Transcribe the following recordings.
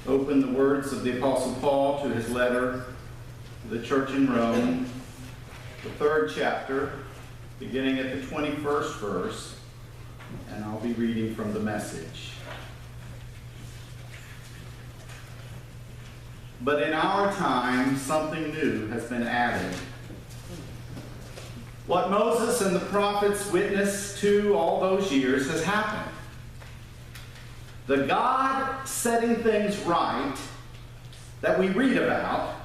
open the words of the Apostle Paul to his letter to the church in Rome, the 3rd chapter, beginning at the 21st verse, and I'll be reading from the Message. But in our time, something new has been added. What Moses and the prophets witnessed to all those years has happened. The God setting things right that we read about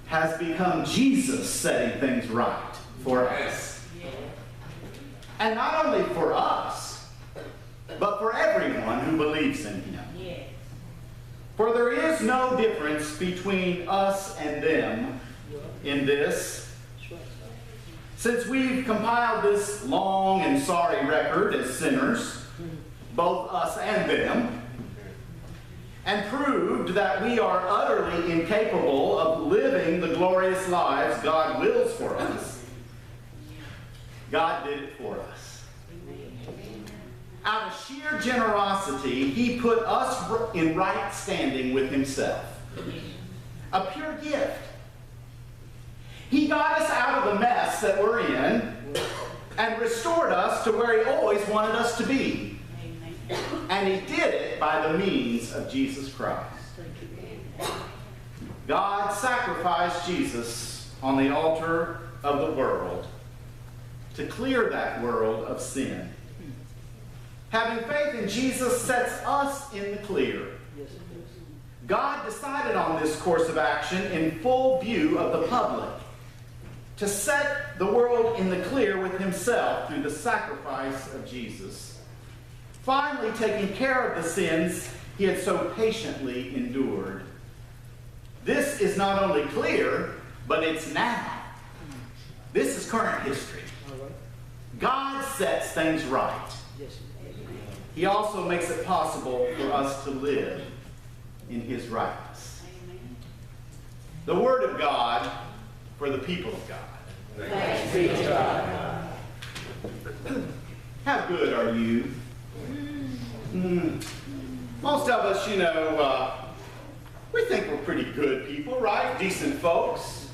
has become Jesus setting things right for us. And not only for us, but for everyone who believes in him. For there is no difference between us and them in this. Since we've compiled this long and sorry record as sinners, both us and them, and proved that we are utterly incapable of living the glorious lives God wills for us, God did it for us. Out of sheer generosity, he put us in right standing with himself. A pure gift. He got us out of the mess that we're in and restored us to where he always wanted us to be. And he did it by the means of Jesus Christ. God sacrificed Jesus on the altar of the world to clear that world of sin. Having faith in Jesus sets us in the clear. God decided on this course of action in full view of the public to set the world in the clear with himself through the sacrifice of Jesus, finally taking care of the sins he had so patiently endured. This is not only clear, but it's now. This is current history. God sets things right. He also makes it possible for us to live in his rightness. The Word of God for the people of God. Thanks be to God. How good are you? Most of us, we think we're pretty good people, right? Decent folks.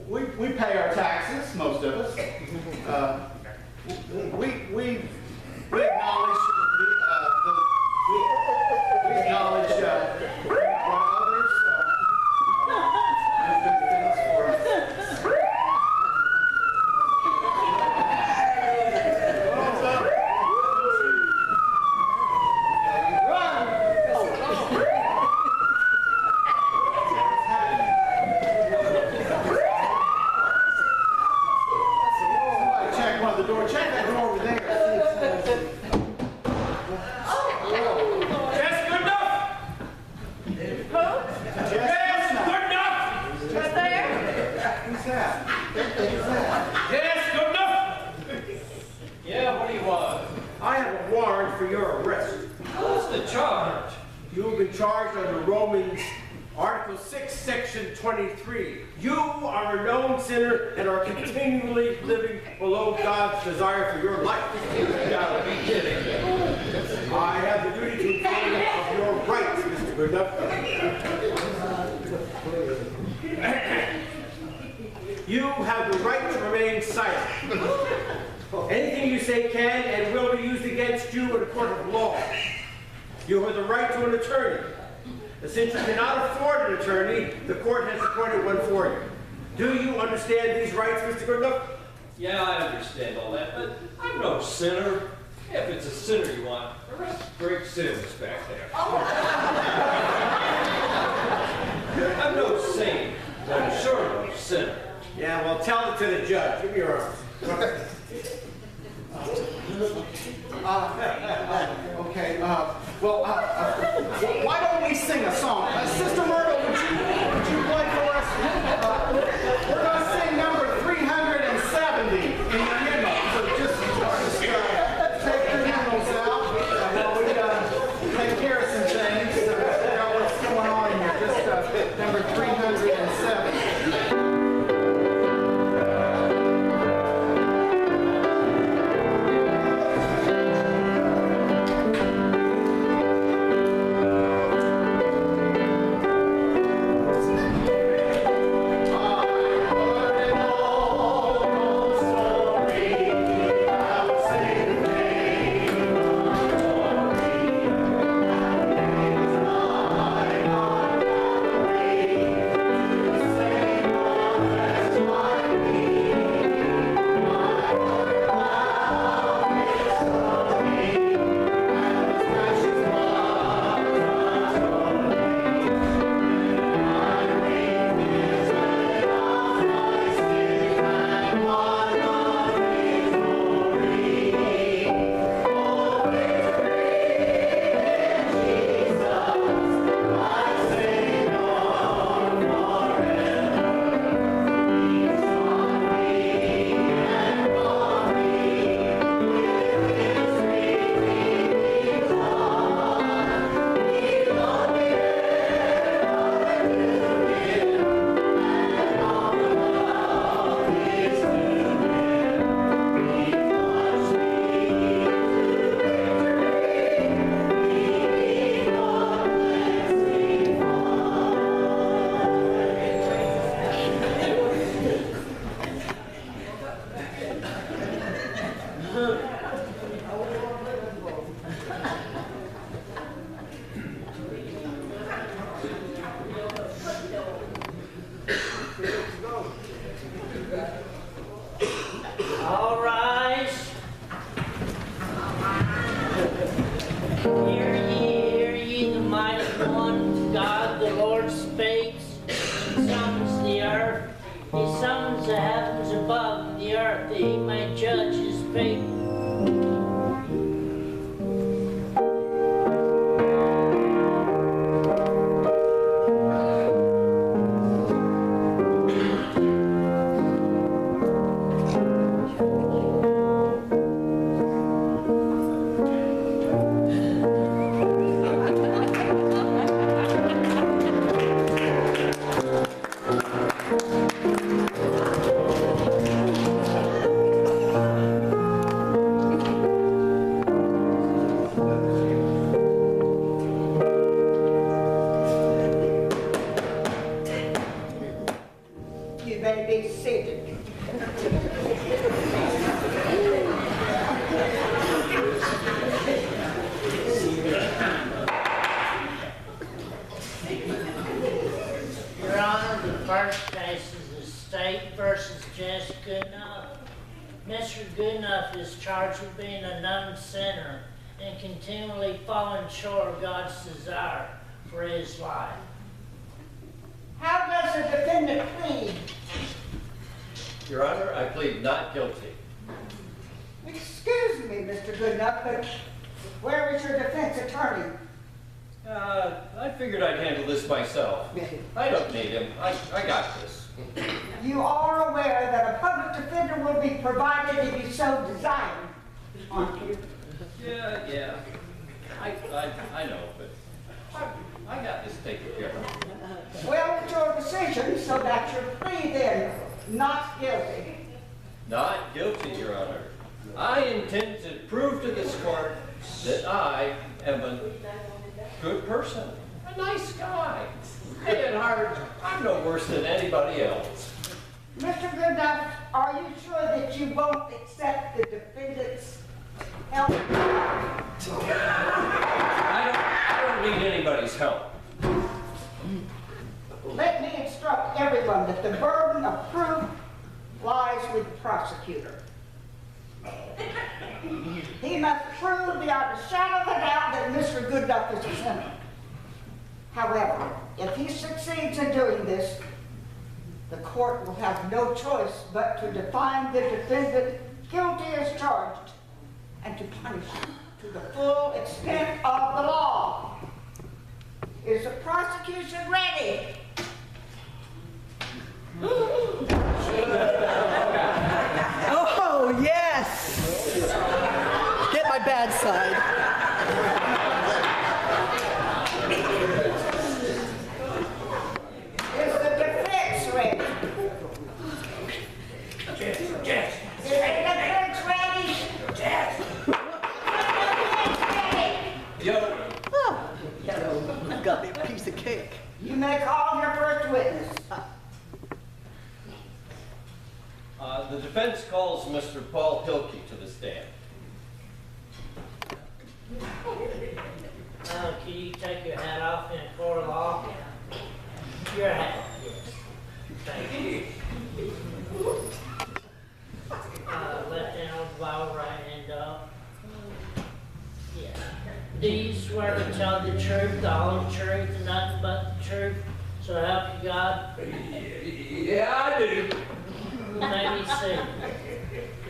We pay our taxes, most of us. We acknowledge we acknowledge what others have good things for us. Charged under Romans Article 6, Section 23. You are a known sinner and are continually living below God's desire for your life. You gotta be kidding. I have the duty to inform you of your rights, Mr. Goodnuff. You have the right to remain silent. Anything you say can and will be used against you in a court of law. You have the right to an attorney. And since you cannot afford an attorney, the court has appointed one for you. Do you understand these rights, Mr. Goodnuff? Yeah, I understand all that, but I'm no sinner. If it's a sinner you want, arrest Greg Sims back there. I'm no saint, but I'm sure no sinner. Yeah, well, tell it to the judge. Give me your arm. Okay, why don't we sing a song? Sister Myrtle, would you play for us? We're going to sing number 370 in your hymnal. So just take your hymnals out while we take care of some things. Figure out what's going on here. Just number 370. the heavens above and the earth, that he may judge his people. You may be seated. Your Honor, the first case is the State versus Jess Goodnuff. Mr. Goodnuff is charged with being a known sinner and continually falling short of God's desire for his life. How does the defendant plead? Your Honor, I plead not guilty. Excuse me, Mr. Goodnuff, but where is your defense attorney? I figured I'd handle this myself. I don't need him. I got this. You are aware that a public defender will be provided if you so desire, aren't you? Yeah. I know, but I got this taken care of. Well, it's your decision, so that your plea then, not guilty. Not guilty, Your Honor. I intend to prove to this court that I am a good person, a nice guy. Hey, at heart, I'm no worse than anybody else. Mr. Goodnuff, are you sure that you won't accept the defendant's help? I don't need anybody's help. Let me instruct everyone that the burden of proof lies with the prosecutor. He must prove beyond a shadow of a doubt that Mr. Goodnuff is a sinner. However, if he succeeds in doing this, the court will have no choice but to define the defendant guilty as charged and to punish him to the full extent of the law. Is the prosecution ready? Oh, yes! Get my bad side. Is the defense ready? Yes. Is the defense ready? Yes. Yo. I've got me a piece of cake. You may call your first witness. The defense calls Mr. Paul Hilke to the stand. Can you take your hat off in a court of law? Your hat, yes. Thank you. Left hand on the Bible, right hand up. Yeah. Do you swear to tell the truth, the whole truth, and nothing but the truth? So help you God? Yeah, I do. Let me see.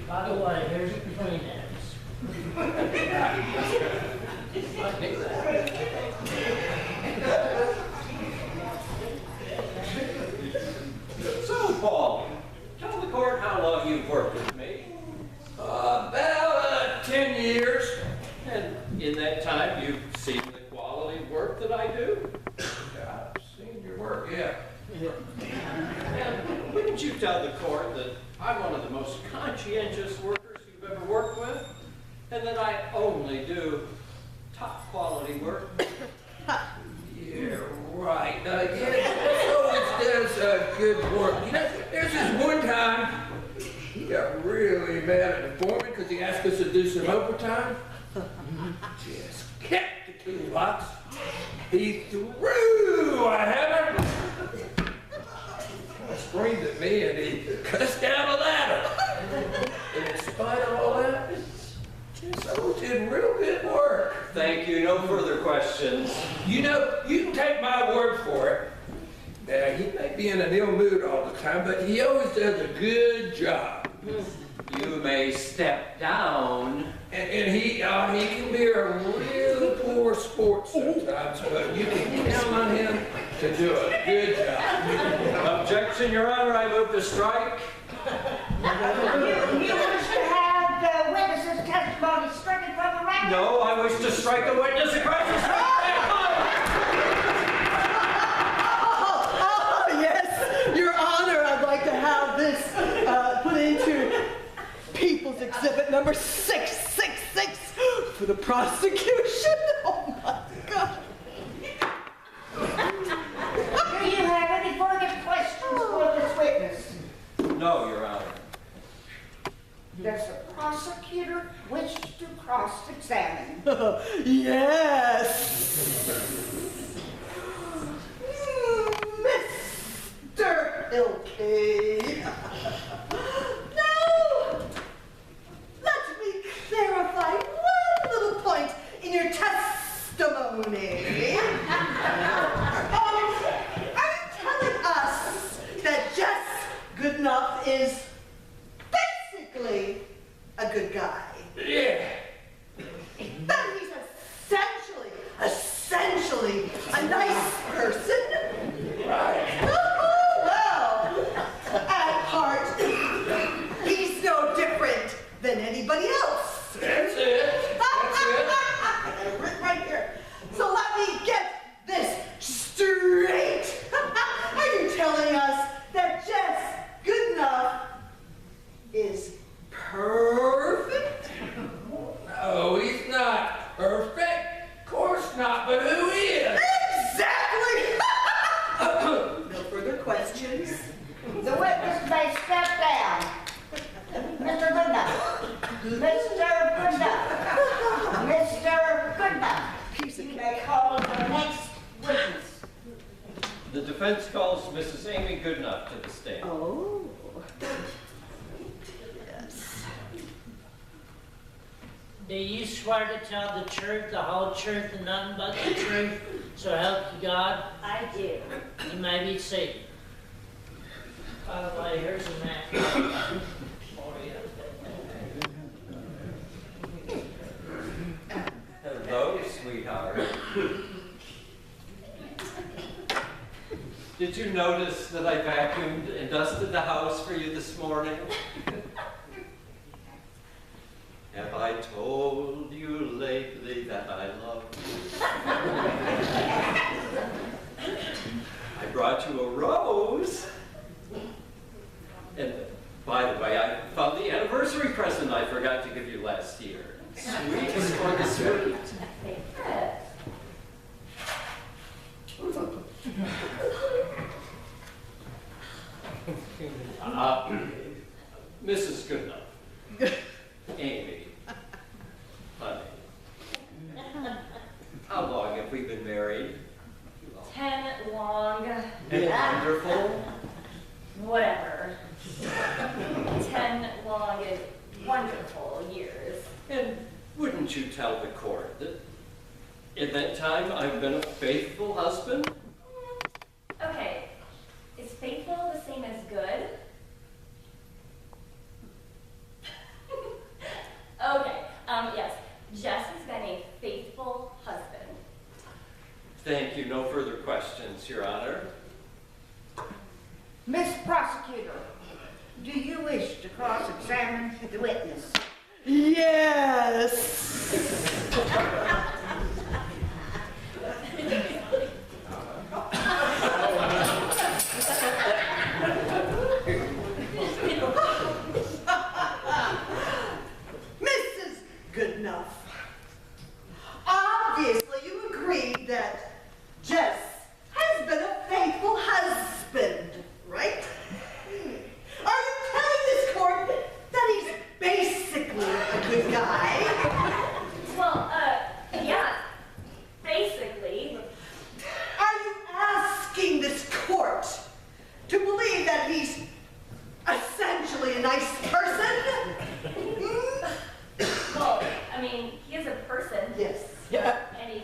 By the way, here's the Kleenex. So, Paul, tell the court how long you've worked with me. About 10 years. And in that time, you've seen the quality of work that I do? Yeah, I've seen your work, yeah. And wouldn't you tell the court that I'm one of the most conscientious workers you've ever worked with? And that I only do top quality work? Yeah, right. Yeah, always does good work. You know, there's this one time he got really mad at the foreman because he asked us to do some overtime. Just kept the toolbox. He threw a hammer, screamed at me, and he cussed down a ladder. And in spite of all that, so did real good work. Thank you. No further questions. You know, you can take my word for it. He may be in an ill mood all the time, but he always does a good job. You may step down. And he can be a real poor sport sometimes, but you can count on him to do a good job. Objection, Your Honor, I move to strike. You wish to have the witness's testimony stricken from the record? No, I wish to strike the witness across the street. Yes, Your Honor, I'd like to have this put into People's Exhibit number 666 for the prosecution. Oh my God. Do you have any further questions for this witness? No, Your Honor. Does the prosecutor wish to cross-examine? Yes. Mr. Pilkey. Now, let me clarify one little point in your testimony. Are you telling us that Jess Goodnuff is basically a good guy? Yeah. That he's essentially a nice person? Right. Oh, well, at heart, he's no different than anybody else. That's it. Right here. So let me get this straight. Are you telling us that Jess Goodnuff is perfect? No, he's not perfect. Of course not, but who is? Exactly! No further questions? The witness may step down. Mr. Goodnuff. Mr. Goodnuff. Mr. Goodnuff. You may call the next witness. The defense calls Mrs. Amy Goodnuff to the stand. Oh. Yes. Do you swear to tell the truth, the whole truth, and nothing but the truth, so help you God? I do. You may be seated. By the way, here's a map for you. Hello, sweetheart. Did you notice that I vacuumed and dusted the house for you this morning? Have I told you lately that I love you? I brought you a rose. And by the way, I found the anniversary present I forgot to give you last year. Sweetest for the sweet. Mrs. Goodnuff. Amy. Honey. How long have we been married? 10 long, And wonderful. whatever. 10 long and wonderful years. And wouldn't you tell the court that in that time I've been a faithful husband? Okay, is faithful the same as good? Okay, yes, Jess has been a faithful husband. Thank you. No further questions, Your Honor. Miss Prosecutor, do you wish to cross-examine the witness? Yes. Mrs. Goodnuff, obviously you agree that Jess has been a faithful husband, right? Are you telling this court that he's basically a good guy? Well, yeah, basically. Are you asking this court to believe that he's essentially a nice person? Well, I mean, he is a person. Yes. Yeah. And he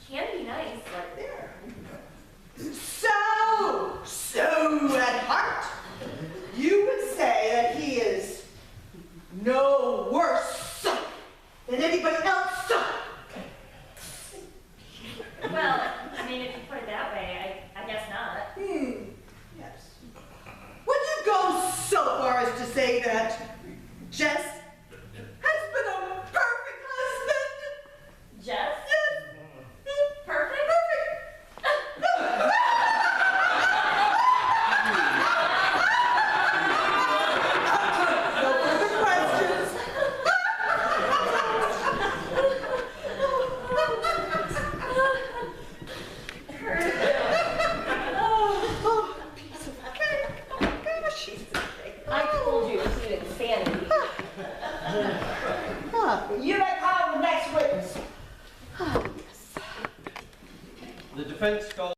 can be nice. Right there. defense called